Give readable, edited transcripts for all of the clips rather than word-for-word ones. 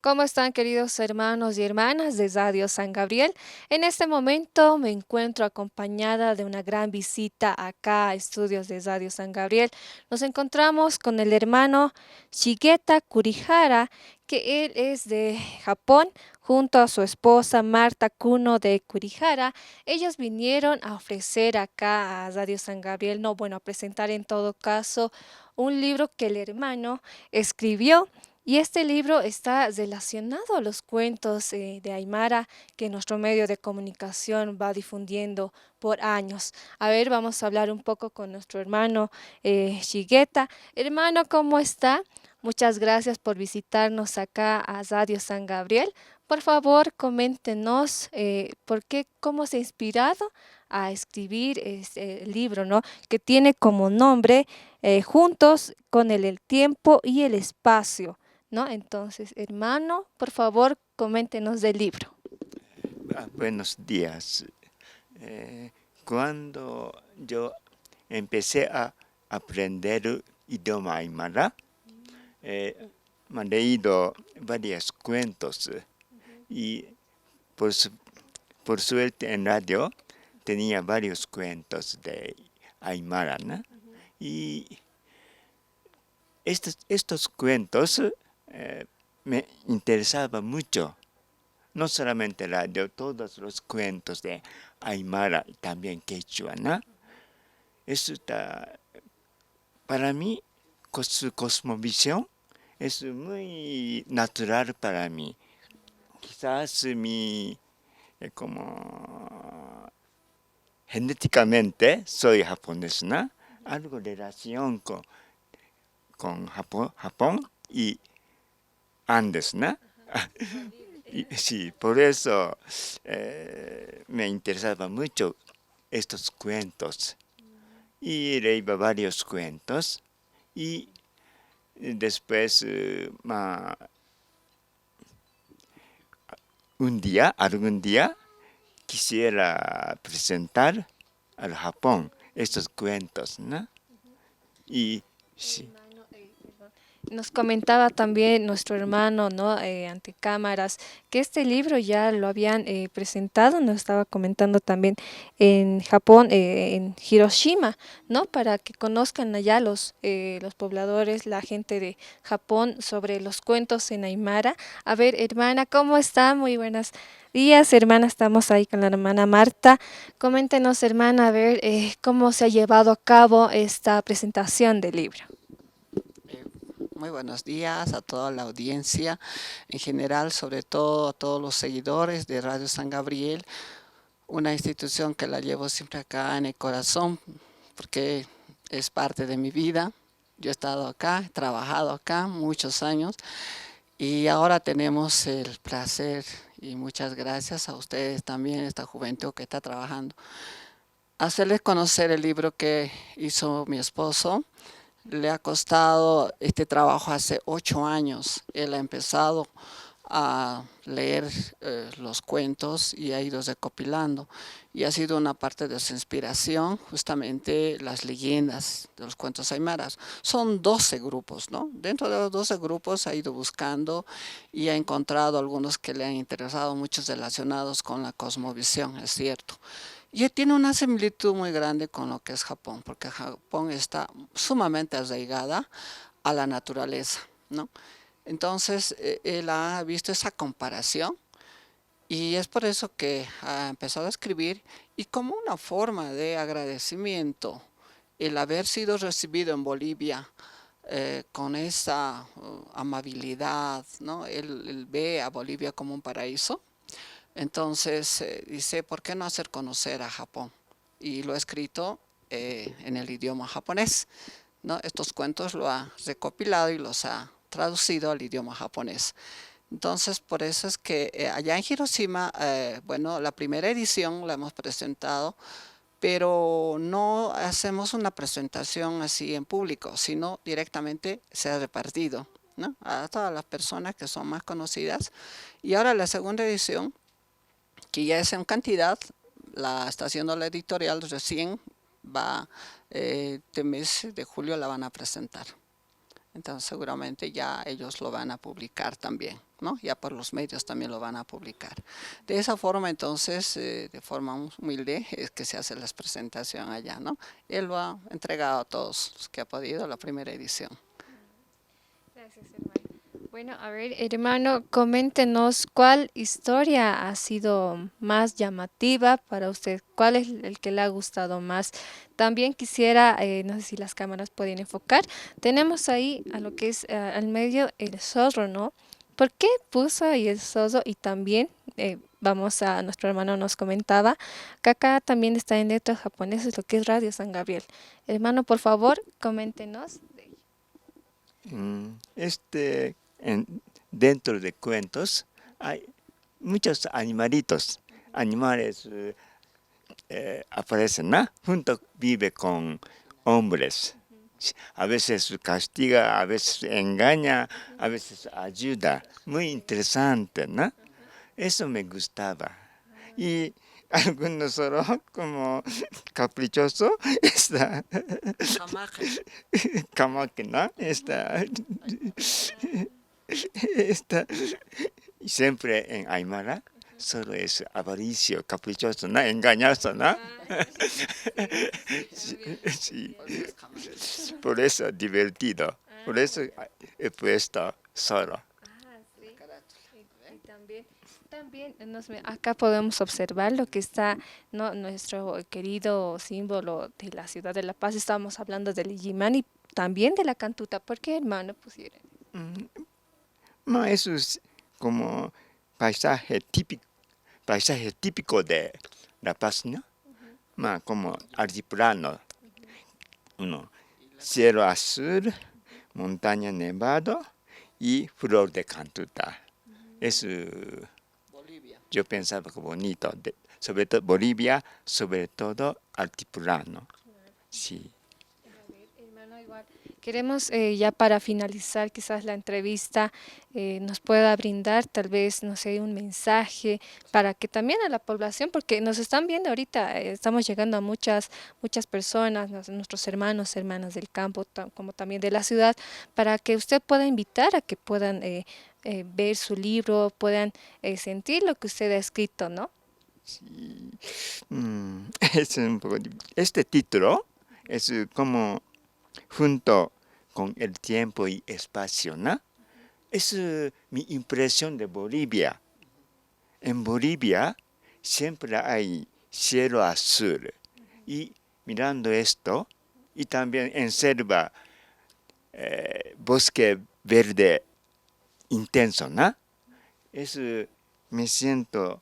¿Cómo están, queridos hermanos y hermanas de Radio San Gabriel? En este momento me encuentro acompañada de una gran visita acá a estudios de Radio San Gabriel. Nos encontramos con el hermano Shigeta Kurihara, que él es de Japón, junto a su esposa Marta Kuno de Kurihara. Ellos vinieron a ofrecer acá a Radio San Gabriel, no, bueno, a presentar en todo caso un libro que el hermano escribió. Y este libro está relacionado a los cuentos de Aymara que nuestro medio de comunicación va difundiendo por años. A ver, vamos a hablar un poco con nuestro hermano Shigeta. Hermano, ¿cómo está? Muchas gracias por visitarnos acá a Radio San Gabriel. Por favor, coméntenos por qué, cómo se ha inspirado a escribir este libro, ¿no? Que tiene como nombre Juntos con el tiempo y el espacio. ¿No? Entonces, hermano, por favor, coméntenos del libro. Buenos días. Eh, Cuando yo empecé a aprender idioma aymara, eh, me he leído varios cuentos y por, su- por suerte en radio tenía varios cuentos de aymara, ¿no? Y estos cuentos me interesaban mucho. No solamente radio, todos los cuentos de Aymara y también Quechua, ¿no? Está, para mí, su cosmovisión es muy natural para mí. Quizás como genéticamente soy japonés, ¿no? Algo relación con Japón y Andes, ¿no? Y sí, por eso me interesaba mucho estos cuentos. Y leí varios cuentos. Y después, algún día, quisiera presentar al Japón estos cuentos, ¿no? Y sí, Hermano, perdón. Nos comentaba también nuestro hermano, ¿no? Ante cámaras, que este libro ya lo habían presentado, nos estaba comentando también en Japón, en Hiroshima, ¿no? Para que conozcan allá los pobladores, la gente de Japón sobre los cuentos en Aymara. A ver, hermana, ¿cómo está? Muy buenos días, hermana. Estamos ahí con la hermana Marta. Coméntenos, hermana, a ver cómo se ha llevado a cabo esta presentación del libro. Eh, Muy buenos días a toda la audiencia, en general, sobre todo a todos los seguidores de Radio San Gabriel, una institución que la llevo siempre acá en el corazón, porque es parte de mi vida. Yo he estado acá, he trabajado acá muchos años y ahora tenemos el placer y muchas gracias a ustedes también, esta juventud que está trabajando, hacerles conocer el libro que hizo mi esposo. Le ha costado este trabajo hace 8 años. Él ha empezado a leer los cuentos y ha ido recopilando. Y ha sido una parte de su inspiración, justamente las leyendas de los cuentos aymaras. Son 12 grupos, ¿no? Dentro de los 12 grupos ha ido buscando y ha encontrado algunos que le han interesado, muchos relacionados con la cosmovisión, es cierto. Y tiene una similitud muy grande con lo que es Japón, porque Japón está sumamente arraigada a la naturaleza, ¿no? Entonces, él ha visto esa comparación y es por eso que ha empezado a escribir y como una forma de agradecimiento el haber sido recibido en Bolivia con esa amabilidad, ¿no? Él ve a Bolivia como un paraíso. Entonces dice, ¿por qué no hacer conocer a Japón? Y lo ha escrito en el idioma japonés, ¿no? Estos cuentos lo ha recopilado y los ha traducido al idioma japonés. Entonces, por eso es que allá en Hiroshima, bueno, la primera edición la hemos presentado, pero no hacemos una presentación así en público, sino directamente se ha repartido, ¿no? A todas las personas que son más conocidas. Y ahora la segunda edición que ya es en cantidad, la está haciendo la editorial recién, va, este mes de julio la van a presentar. Entonces seguramente ya ellos lo van a publicar también. ¿no? Ya por los medios también lo van a publicar. De esa forma, entonces, de forma humilde, es que se hace la presentación allá, ¿no? Él lo ha entregado a todos los que ha podido la primera edición. Gracias, hermano. Bueno, a ver, hermano, coméntenos cuál historia ha sido más llamativa para usted, cuál es el que le ha gustado más. También quisiera, no sé si las cámaras pueden enfocar, tenemos ahí a lo que es al medio el zorro, ¿no? ¿Por qué puso ahí el zorro? Y también, nuestro hermano nos comentaba que acá también está en letras japonesas lo que es Radio San Gabriel. Hermano, por favor, coméntenos. Dentro de cuentos hay muchos animalitos. Animales aparecen, ¿no? Junto vive con hombres. A veces castiga, a veces engaña, a veces ayuda. Muy interesante, ¿no? Eso me gustaba. Y algunos solo como caprichoso está Kamake, ¿no? Está siempre en Aymara solo es avaricio, caprichoso, ¿no? Engañoso, ¿no? Sí. Por eso divertido. Por eso he puesto solo. Y también acá podemos observar lo que está, ¿no? Nuestro querido símbolo de la ciudad de La Paz. Estábamos hablando del Illimán y también de la cantuta. ¿Por qué, hermano, pusieron? Eso es como paisaje típico de La Paz, ¿no? Como altiplano, cielo azul, montaña nevado y flor de cantuta. Yo pensaba que bonito, sobre todo Bolivia, sobre todo altiplano. Sí. Hermano, igual. Queremos ya para finalizar quizás la entrevista nos pueda brindar tal vez, no sé, un mensaje para que también a la población, porque nos están viendo ahorita, estamos llegando a muchas personas, nuestros hermanos, hermanas del campo, como también de la ciudad, para que usted pueda invitar a que puedan ver su libro, puedan sentir lo que usted ha escrito, ¿no? Sí. Es un poco este título es como junto con el tiempo y espacio, ¿no? Es mi impresión de Bolivia. En Bolivia siempre hay cielo azul y mirando esto y también en selva bosque verde intenso, ¿no? Me siento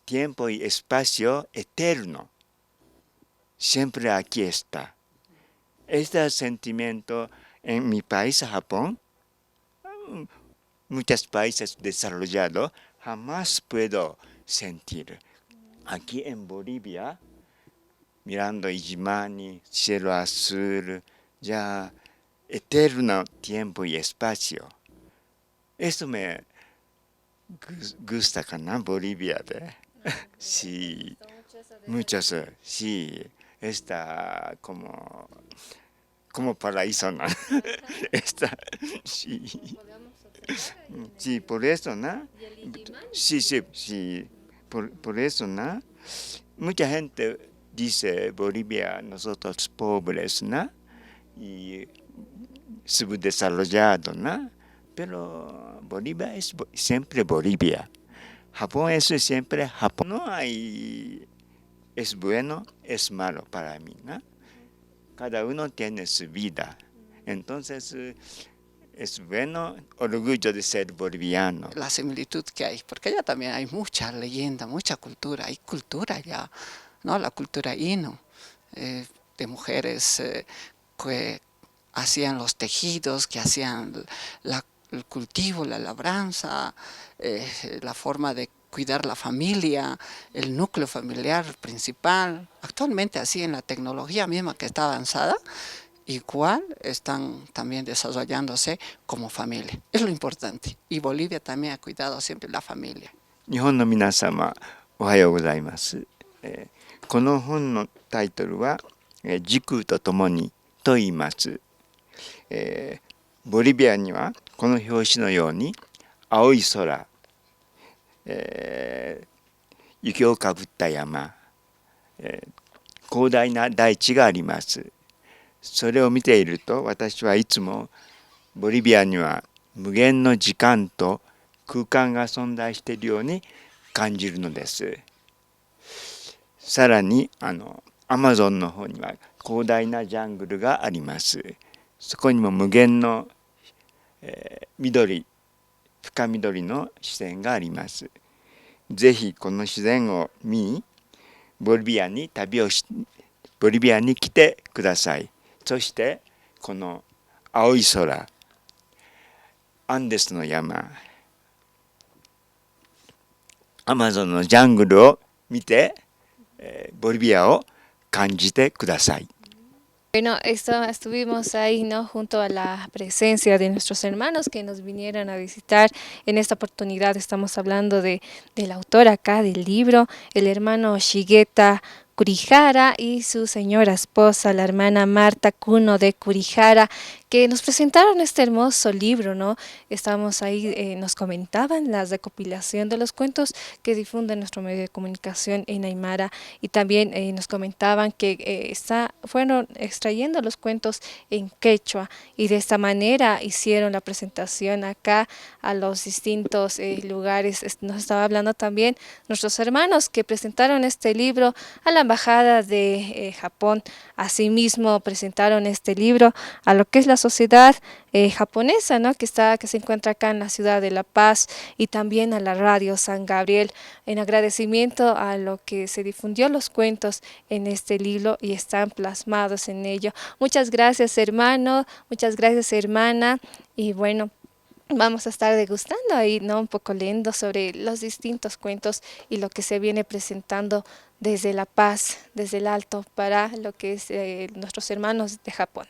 tiempo y espacio eterno. Siempre aquí está. Este sentimiento en mi país, Japón, muchos países desarrollados, jamás puedo sentir. Aquí en Bolivia, mirando Illimani, cielo azul, ya eterno tiempo y espacio. Eso me gusta, ¿no? Bolivia de. Sí, muchos, sí, está como paraíso, ¿no? Está, sí, sí, por eso, ¿no? Sí, sí, sí, por eso, ¿no? Mucha gente dice Bolivia, nosotros pobres, ¿no? Y subdesarrollado, ¿no? Pero Bolivia es siempre Bolivia. Japón es siempre Japón. No hay, es bueno, es malo para mí, ¿no? Cada uno tiene su vida. Entonces, es bueno, orgullo de ser boliviano. La similitud que hay, porque allá también hay mucha leyenda, mucha cultura, hay cultura allá, ¿no? La cultura Inu, de mujeres que hacían los tejidos, que hacían el cultivo, la labranza, la forma de cuidar la familia, el núcleo familiar principal. Actualmente así en la tecnología misma que está avanzada, igual están también desarrollándose como familia. Es lo importante. Y Bolivia también ha cuidado siempre la familia. 日本の皆様、おはようございます。この本のタイトルは、時空とともにと言います。ボリビアにはこの表紙のように青い空、雪をかぶった山、広大な大地があります。それを見ていると私はいつもボリビアには無限の時間と空間が存在しているように感じるのです。さらにアマゾンの方には広大なジャングルがあります。そこにも無限の、緑、深緑の自然があります。ぜひこの自然を見にボリビアに来てください。そしてこの青い空、アンデスの山、アマゾンのジャングルを見て、ボリビアを感じてください。Bueno, estuvimos ahí, ¿no? Junto a la presencia de nuestros hermanos que nos vinieron a visitar. En esta oportunidad estamos hablando del autor acá del libro, el hermano Shigeta Kurihara y su señora esposa, la hermana Marta Kuno de Kurihara, que nos presentaron este hermoso libro, ¿no? Estábamos ahí, nos comentaban la recopilación de los cuentos que difunde nuestro medio de comunicación en Aymara y también nos comentaban que fueron extrayendo los cuentos en quechua y de esta manera hicieron la presentación acá a los distintos lugares. Nos estaba hablando también nuestros hermanos que presentaron este libro a la embajada de Japón. Asimismo presentaron este libro a lo que es la sociedad japonesa, ¿no? que se encuentra acá en la ciudad de La Paz y también a la radio San Gabriel en agradecimiento a lo que se difundió los cuentos en este libro y están plasmados en ello. Muchas gracias hermano, muchas gracias hermana y bueno, vamos a estar degustando ahí, ¿no? Un poco leyendo sobre los distintos cuentos y lo que se viene presentando desde La Paz, desde el Alto, para lo que es nuestros hermanos de Japón.